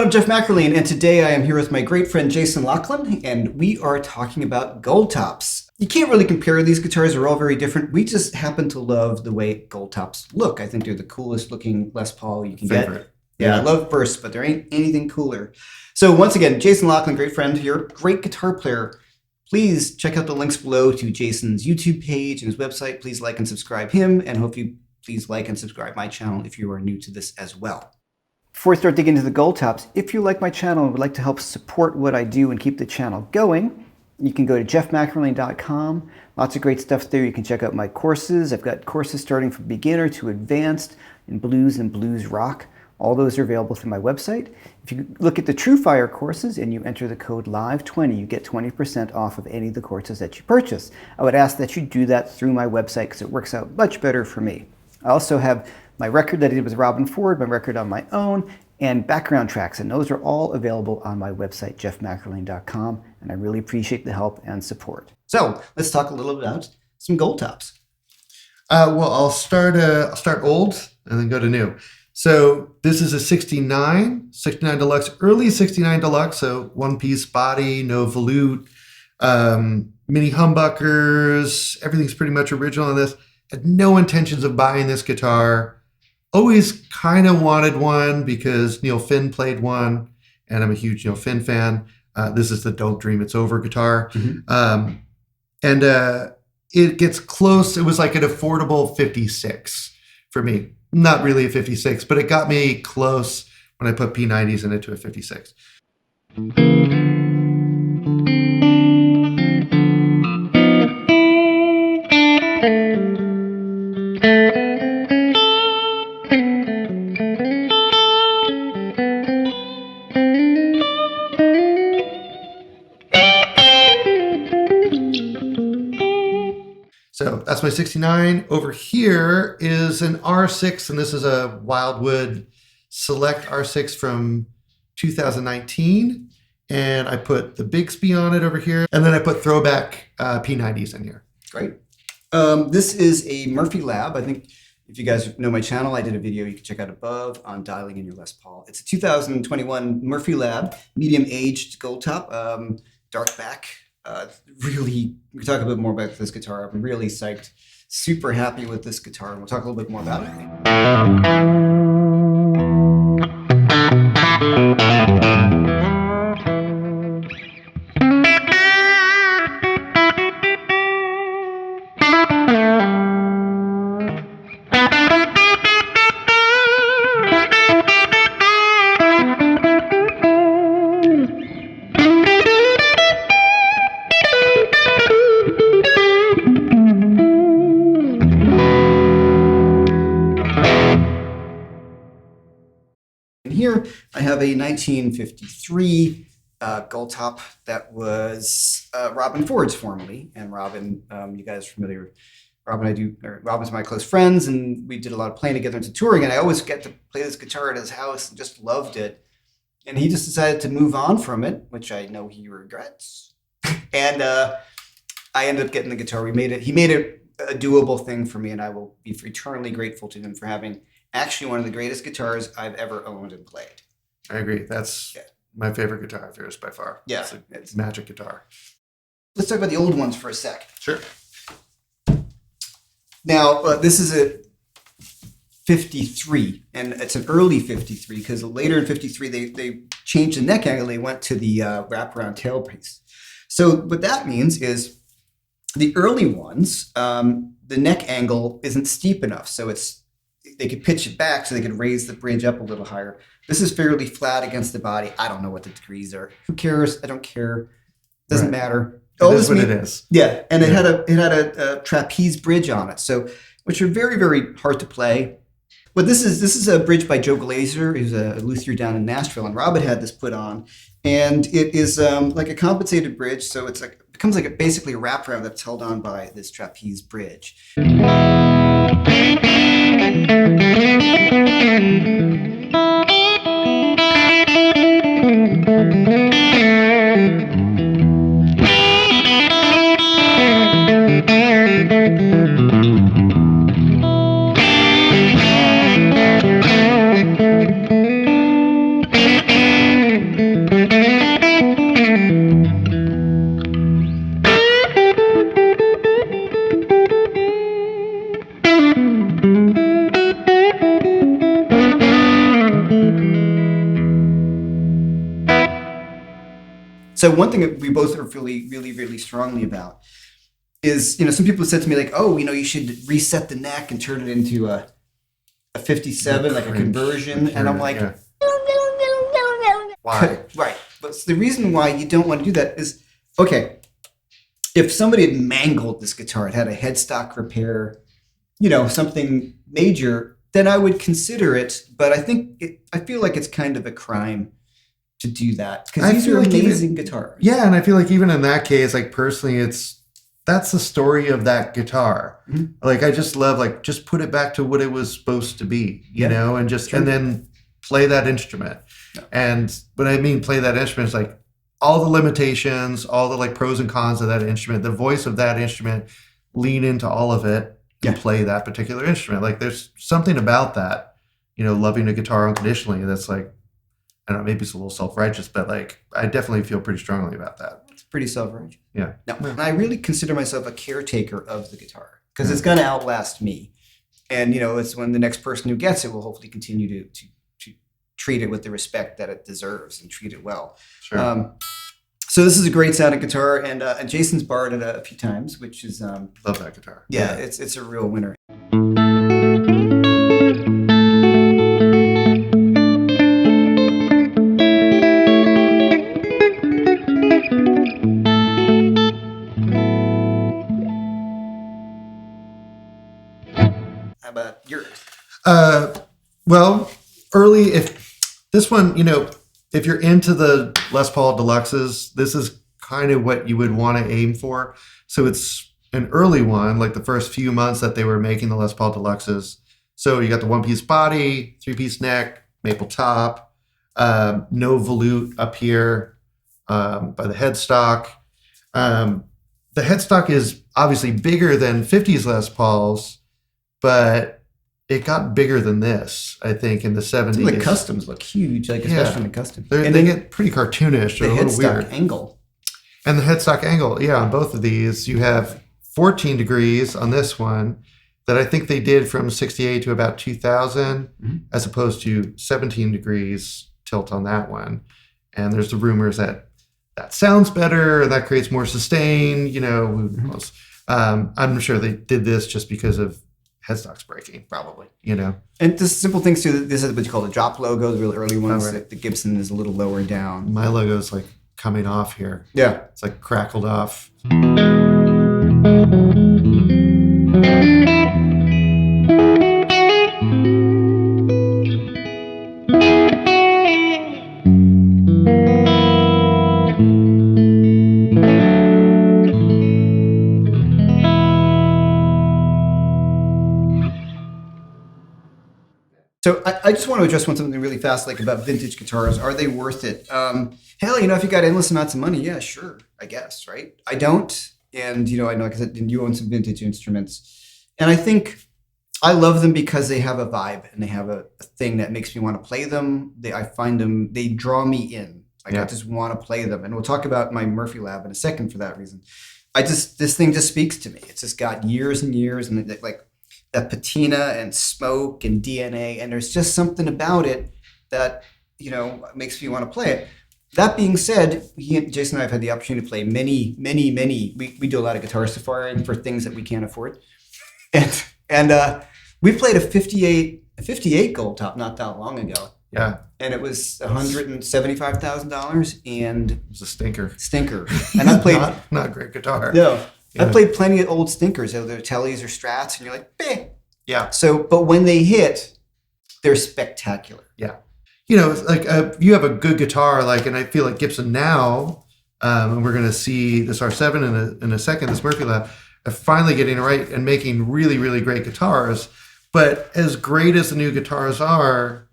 everyone, I'm Jeff Mackerline, and today I am here with my great friend Jason Loughlin, and we are talking about Goldtops. You can't really compare these guitars, they're all very different. We just happen to love the way Goldtops look. I think they're the coolest looking Les Paul you can get. Yeah, I love bursts, but there ain't anything cooler. So once again, Jason Loughlin, great friend here, great guitar player. Please check out the links below to Jason's YouTube page and his website. Please like and subscribe him, and hope you please like and subscribe my channel if you are new to this as well. Before we start digging into the Goldtops, if you like my channel and would like to help support what I do and keep the channel going, you can go to jeffmackerline.com. Lots of great stuff there. You can check out my courses. I've got courses starting from beginner to advanced in blues and blues rock. All those are available through my website. If you look at the TrueFire courses and you enter the code LIVE20, you get 20% off of any of the courses that you purchase. I would ask that you do that through my website because it works out much better for me. I also have my record that I did with Robin Ford, my record on my own, and background tracks, and those are all available on my website, jeffmackerline.com, and I really appreciate the help and support. So let's talk a little bit about some Goldtops. Well, I'll start old and then go to new. So this is a 69 Deluxe, early 69 Deluxe, so one-piece body, no volute, mini humbuckers, everything's pretty much original on this. Had no intentions of buying this guitar. Always kind of wanted one because Neil Finn played one, and I'm a huge Neil Finn fan. This is the Don't Dream It's Over guitar. Mm-hmm. It gets close. It was like an affordable 56 for me. Not really a 56, but it got me close when I put P90s in it to a 56. So that's my 69. Over here is an R6, and this is a Wildwood Select R6 from 2019. And I put the Bixby on it over here, and then I put throwback P90s in here. Great. This is a Murphy Lab. I think if you guys know my channel, I did a video you can check out above on dialing in your Les Paul. It's a 2021 Murphy Lab, medium-aged Goldtop, dark back. Really, we talk a bit more about this guitar. I'm really psyched, super happy with this guitar, and we'll talk a little bit more about it. Here I have a 1953 Goldtop that was Robin Ford's formerly, and Robin, you guys are familiar. Robin's my close friends, and we did a lot of playing together into touring, and I always get to play this guitar at his house and just loved it. And he just decided to move on from it, which I know he regrets. And I ended up getting the guitar. He made it a doable thing for me, and I will be eternally grateful to him for having actually one of the greatest guitars I've ever owned and played. I agree. That's my favorite guitar of yours by far. Yeah. It's a magic guitar. Let's talk about the old ones for a sec. Sure. Now, this is a 53, and it's an early 53 because later in 53, they changed the neck angle. They went to the wraparound tailpiece. So what that means is the early ones, the neck angle isn't steep enough. So they could pitch it back so they could raise the bridge up a little higher. This is fairly flat against the body. I don't know what the degrees are. Who cares? I don't care. Doesn't matter. It is what it is. Yeah, and it had a trapeze bridge on it, so which are very, very hard to play. But this is a bridge by Joe Glazer, who's a luthier down in Nashville, and Robin had this put on, and it is like a compensated bridge, so it's like it becomes like basically a wraparound that's held on by this trapeze bridge. So one thing that we both are really, really, really strongly about is, some people said to me like, oh, you should reset the neck and turn it into a 57, like a conversion. And I'm like, why? Right. But the reason why you don't want to do that is, okay, if somebody had mangled this guitar, it had a headstock repair, something major, then I would consider it. But I feel like it's kind of a crime to do that because these are amazing guitars. Yeah, and I feel like even in that case, like personally, that's the story of that guitar. Mm-hmm. Like I just love just put it back to what it was supposed to be, and then play that instrument. Yeah. And when I mean play that instrument, it's like all the limitations, all the pros and cons of that instrument, the voice of that instrument, lean into all of it and play that particular instrument. Like there's something about that, loving a guitar unconditionally that's like, I don't know, maybe it's a little self-righteous, but I definitely feel pretty strongly about that. It's pretty self-righteous. Yeah. No, and I really consider myself a caretaker of the guitar because it's going to outlast me. And, it's when the next person who gets it will hopefully continue to treat it with the respect that it deserves and treat it well. Sure. So this is a great sounding guitar, and Jason's borrowed it a few times, which is love that guitar. Yeah, it's a real winner. How about yours? Well, early this one, if you're into the Les Paul Deluxes, this is kind of what you would want to aim for. So it's an early one, like the first few months that they were making the Les Paul Deluxes. So you got the one-piece body, three-piece neck, maple top, no volute up here by the headstock. The headstock is obviously bigger than 50s Les Pauls, but it got bigger than this, I think, in the 70s. The customs look huge, especially in the customs. They get pretty cartoonish. The a little weird. headstock angle. And the headstock angle, on both of these, you have 14 degrees on this one that I think they did from 68 to about 2000, as opposed to 17 degrees tilt on that one. And there's the rumors that sounds better, and that creates more sustain, who knows. I'm sure they did this just because of headstock's breaking, probably. And just simple things too. This is what you call the drop logo, the really early ones. Oh, right. The Gibson is a little lower down. My logo's coming off here. Yeah, it's crackled off. So I just want to address something really fast, about vintage guitars. Are they worth it? Hell, if you got endless amounts of money, yeah, sure, I guess, right? I don't. And, I know, because you own some vintage instruments. And I think I love them because they have a vibe and they have a thing that makes me want to play them. I find them, they draw me in. I just want to play them. And we'll talk about my Murphy Lab in a second for that reason. This thing just speaks to me. It's just got years and years and that patina and smoke and DNA, and there's just something about it that makes me want to play it. That being said, Jason and I have had the opportunity to play many. We do a lot of guitar safaring for things that we can't afford, and we played a 58 Gold Top not that long ago. Yeah, and it was $175,000, and it was a stinker. And I played not a great guitar. No. Yeah. I played plenty of old stinkers, they're Tellys or Strats, and you're like, "Beh." Yeah. So, but when they hit, they're spectacular. Yeah. You have a good guitar, and I feel like Gibson now, and we're going to see this R7 in a second, this Murphy Lab, are finally getting it right and making really, really great guitars. But as great as the new guitars are,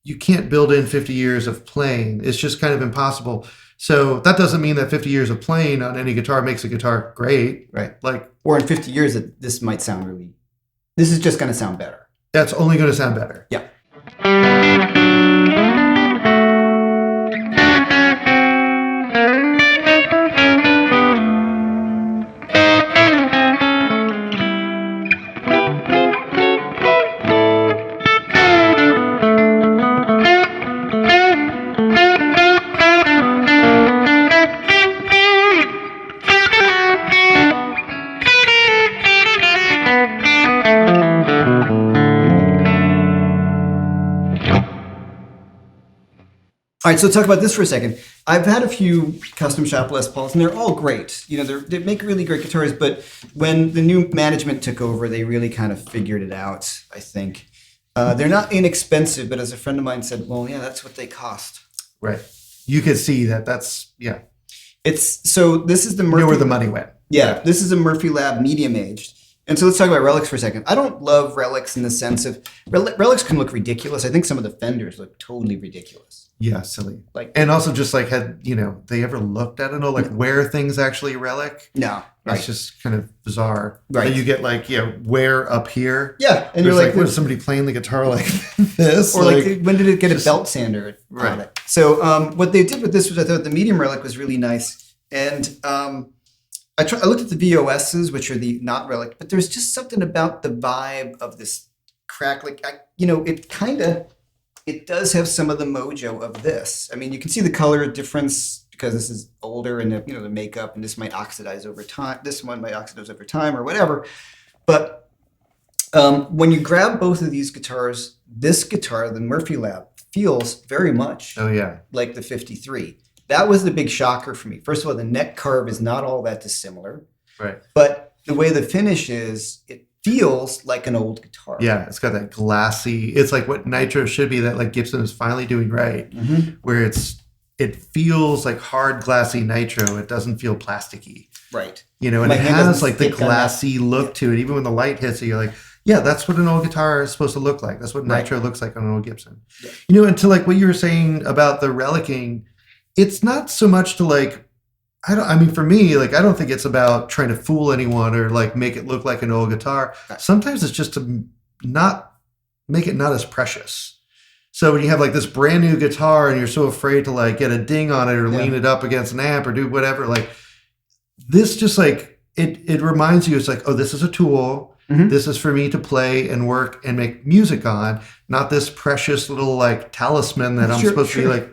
you can't build in 50 years of playing. It's just kind of impossible. So that doesn't mean that 50 years of playing on any guitar makes a guitar great. Right. Or in 50 years, this might sound this is just going to sound better. That's only going to sound better. Yeah. All right, so talk about this for a second. I've had a few custom shop Les Pauls, and they're all great. They make really great guitars, but when the new management took over, they really kind of figured it out, I think. They're not inexpensive, but as a friend of mine said, well, yeah, that's what they cost. Right. You can see that's, yeah. So this is the Murphy. You know where the money went. Yeah, this is a Murphy Lab medium aged. And so let's talk about relics for a second. I don't love relics in the sense of relics can look ridiculous. I think some of the fenders look totally ridiculous. Yeah, silly. Like, and also just like they ever looked at it or like where things actually relic? No. Right. It's just kind of bizarre. Right. And you get like, where up here? Yeah. And you're like, what is somebody playing the guitar like this? Or like when did it get a belt sander on it? So what they did with this was I thought the medium relic was really nice. And I looked at the VOSs, which are the not relic, but there's just something about the vibe of this crack. Like, it does have some of the mojo of this. I mean, you can see the color difference because this is older and the makeup, and this might oxidize over time. This one might oxidize over time or whatever. But when you grab both of these guitars, this guitar, the Murphy Lab, feels very much like the 53. That was the big shocker for me. First of all, the neck carve is not all that dissimilar. Right. But the way the finish is, it feels like an old guitar. Yeah, it's got that glassy. It's like what nitro should be that like Gibson is finally doing right, where it feels like hard glassy nitro. It doesn't feel plasticky. Right. And it has like the glassy look to it. Even when the light hits it, you're like, yeah, that's what an old guitar is supposed to look like. That's what nitro looks like on an old Gibson. Yeah. And to like what you were saying about the relicking, it's not so much to like, for me, like, I don't think it's about trying to fool anyone or like make it look like an old guitar. Sometimes it's just to not make it not as precious. So when you have like this brand new guitar and you're so afraid to like get a ding on it or lean it up against an amp or do whatever, like this just like, it reminds you, it's like, oh, this is a tool. This is for me to play and work and make music on, not this precious little like talisman that I'm supposed to be like,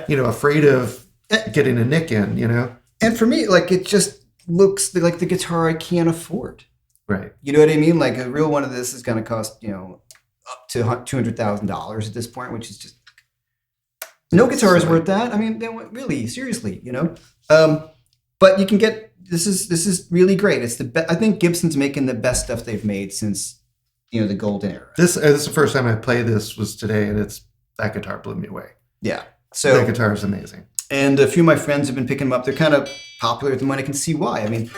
afraid of getting a nick in, And for me, like, it just looks like the guitar I can't afford. Right. You know what I mean? Like a real one of this is going to cost, up to $200,000 at this point, which is just no guitar is worth that. I mean, really, seriously, but you can get, this is really great. It's I think Gibson's making the best stuff they've made since, the golden era. This is the first time I played this was today, and that guitar blew me away. Yeah. So that guitar is amazing. And a few of my friends have been picking them up. They're kind of popular at the moment. I can see why. I mean,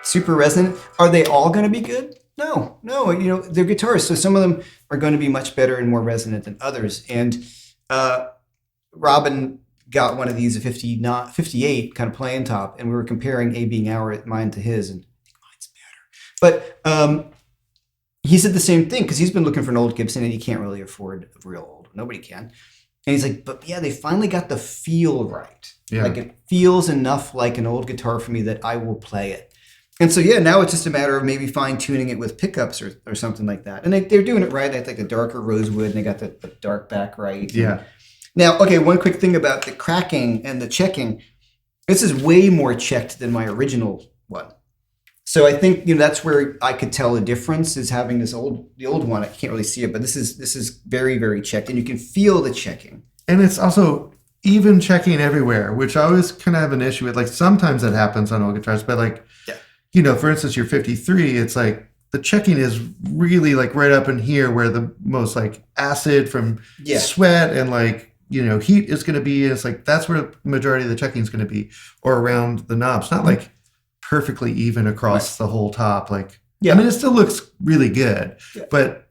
super resonant. Are they all going to be good? No. They're guitars. So some of them are going to be much better and more resonant than others. And Robin got one of these, a 58 kind of playing top, and we were comparing A being mine to his, and I think mine's better. But he said the same thing because he's been looking for an old Gibson and he can't really afford a real old. Nobody can. And he's like, but yeah, they finally got the feel right. Yeah. Like it feels enough like an old guitar for me that I will play it. And so, now it's just a matter of maybe fine tuning it with pickups or something like that. And they're doing it right. They have like the darker rosewood and they got the dark back right. Yeah. Now, okay, one quick thing about the cracking and the checking. This is way more checked than my original one. So I think that's where I could tell a difference is having the old one. I can't really see it, but this is very, very checked, and you can feel the checking. And it's also even checking everywhere, which I always kind of have an issue with. Like sometimes that happens on old guitars, but like, for instance, your 53, it's like the checking is really like right up in here where the most like acid from sweat and like heat is going to be. And it's like that's where the majority of the checking is going to be, or around the knobs, not like perfectly even across the whole top. Like, I mean, it still looks really good, but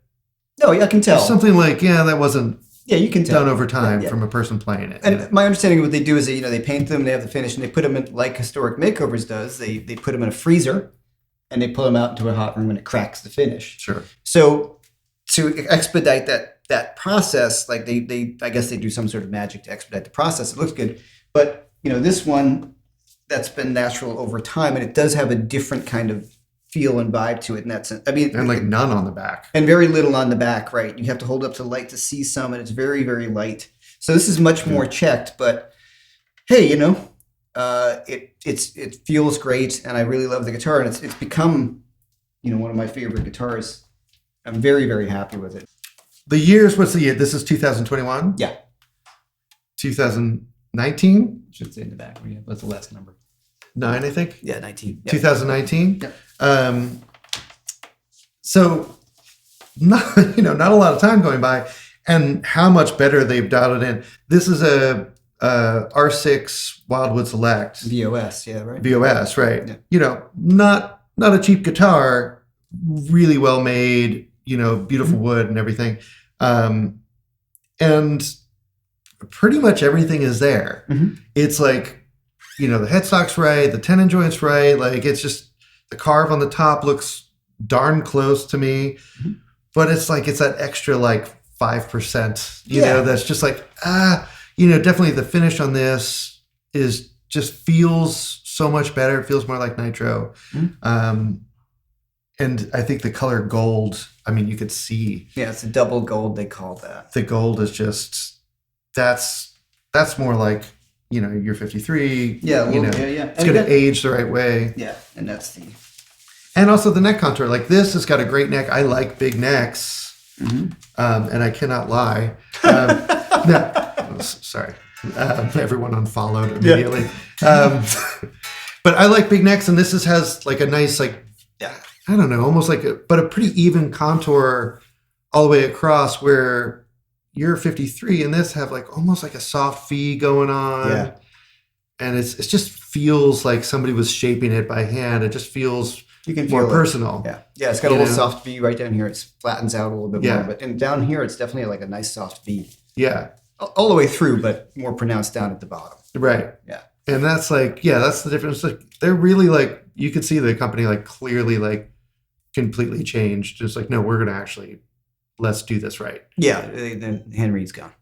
no, I can tell something like, that wasn't you can tell done over time from a person playing it. And my understanding of what they do is they paint them, they have the finish, and they put them in like Historic Makeovers does. They put them in a freezer and they pull them out into a hot room and it cracks the finish. Sure. So to expedite that process, like they I guess they do some sort of magic to expedite the process. It looks good, but this one, that's been natural over time, and it does have a different kind of feel and vibe to it in that sense. I mean, and like none on the back, and very little on the back, right? You have to hold up to the light to see some, and it's very, very light. So this is much more checked, but hey, it feels great, and I really love the guitar, and it's become, one of my favorite guitars. I'm very, very happy with it. The years, what's the year? This is 2021. Yeah. 2019? Should say in the back. Yeah, what's the last number? 9, I think. Yeah, 19. Yep. 2019. Yep. So not a lot of time going by, and how much better they've dialed it in. This is a R6 Wildwood Select VOS, yeah, right. VOS, right? Yeah. Not a cheap guitar, really well made. Beautiful wood and everything, and pretty much everything is there. Mm-hmm. It's like, the headstock's right, the tenon joint's right. Like, it's just the carve on the top looks darn close to me, but it's like it's that extra like 5%. That's just like definitely the finish on this is just feels so much better. It feels more like nitro, and I think the color gold. I mean, you could see. Yeah, it's a double gold. They call that. The gold is just that's more like your 53. Yeah, yeah. It's going to age the right way. Yeah, and that's the. And also the neck contour. Like, this has got a great neck. I like big necks, and I cannot lie. No, sorry, everyone unfollowed immediately. Yeah. But I like big necks, and this has like a nice I don't know, almost like a pretty even contour all the way across, where your 53 and this have like almost like a soft V going on. Yeah. And it just feels like somebody was shaping it by hand. It just feels more personal. Yeah. Yeah, it's got a little soft V right down here. It flattens out a little bit more. But down here, it's definitely like a nice soft V. Yeah. All the way through, but more pronounced down at the bottom. Right. Yeah. And that's like, that's the difference. Like, they're really like, you could see the company like clearly like completely changed. It's like, no, we're going to actually, let's do this right. Yeah. Then Henry's gone.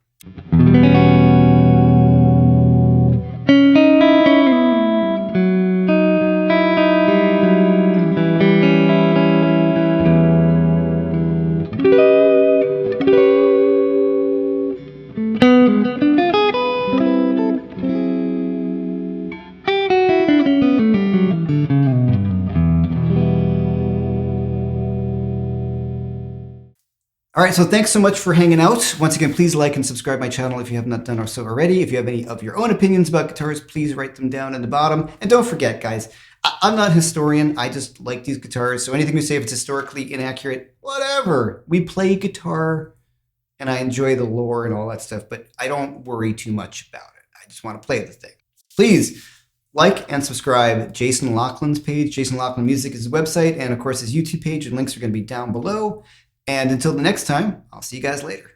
All right, so thanks so much for hanging out. Once again, please like and subscribe my channel if you have not done so already. If you have any of your own opinions about guitars, please write them down in the bottom. And don't forget, guys, I'm not a historian. I just like these guitars. So anything we say, if it's historically inaccurate, whatever. We play guitar, and I enjoy the lore and all that stuff, but I don't worry too much about it. I just want to play the thing. Please like and subscribe Jason Loughlin's page. Jason Loughlin Music is his website, and of course his YouTube page, and links are going to be down below. And until the next time, I'll see you guys later.